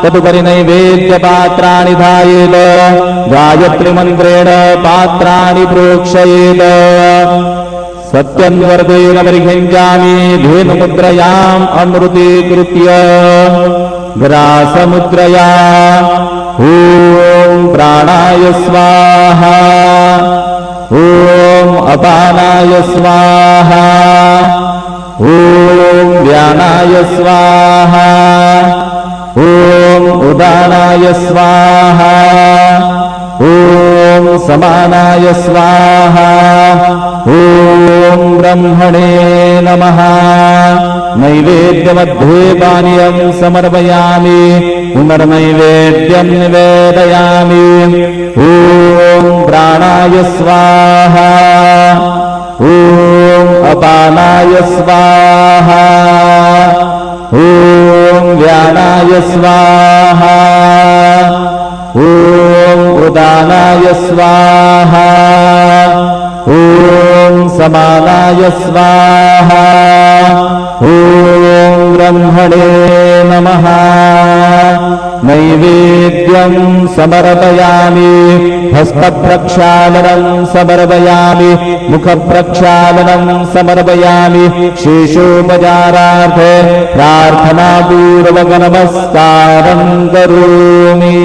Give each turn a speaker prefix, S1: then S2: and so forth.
S1: तदुपरि नैवेद्यपात्राणि धायेत गायत्रीमन्त्रेण पात्राणि प्रोक्षयेत सत्यन्वर्तेन परिगृह्णामि धेनुमुद्रयाम् अमृतीकृत्य ग्रासमुद्रया ॐ प्राणाय स्वाहा ॐ अपानाय स्वाहा ॐ व्यानाय स्वाहा ॐ उदानाय स्वाहा ॐ समानाय स्वाहा ॐ ब्रह्मणे नमः। नैवेद्यमध्ये पानीयं समर्पयामि पुनर्नैवेद्यं निवेदयामि। ॐ प्राणाय स्वाहा ॐ अपानाय स्वाहा ॐ व्यानाय स्वाहा ॐ उदानाय स्वाहा ॐ समानाय स्वाहा ॐ ब्रह्मणे नमः। नैवेद्यं समर्पयामि हस्तप्रक्षालनं समर्पयामि मुखप्रक्षालनं समर्पयामि शेषोपचारार्थे प्रार्थनापूर्वक नमस्कारं करोमि।